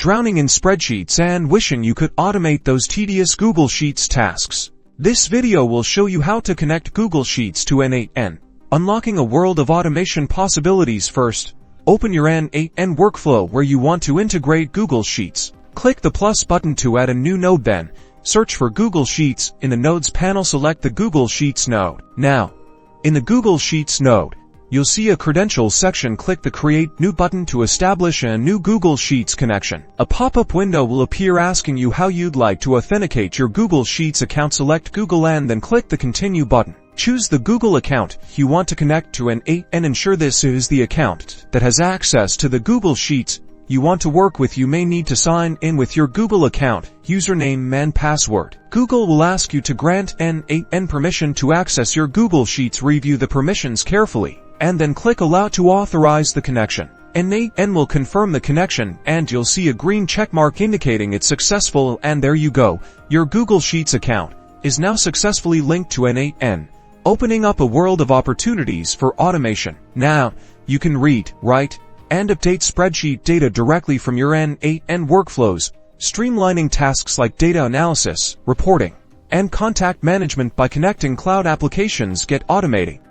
drowning in spreadsheets and wishing you could automate those tedious Google Sheets tasks? This video will show you how to connect Google Sheets to N8n, unlocking a world of automation possibilities. First, open your N8n workflow where you want to integrate Google Sheets. Click the plus button to add a new node, then search for Google Sheets. In the Nodes panel, select the Google Sheets node. Now, in the Google Sheets node, you'll see a Credentials section. Click the Create New button to establish a new Google Sheets connection. A pop-up window will appear asking you how you'd like to authenticate your Google Sheets account. Select Google and then click the Continue button. Choose the Google account you want to connect to N8n. Ensure this is the account that has access to the Google Sheets you want to work with. You may need to sign in with your Google account, username and password. Google will ask you to grant N8n permission to access your Google Sheets. Review the permissions carefully, and then click Allow to authorize the connection. N8n will confirm the connection, and you'll see a green checkmark indicating it's successful. And there you go, your Google Sheets account is now successfully linked to N8n, opening up a world of opportunities for automation. Now, you can read, write, and update spreadsheet data directly from your N8n workflows, streamlining tasks like data analysis, reporting, and contact management by connecting cloud applications. Get automating.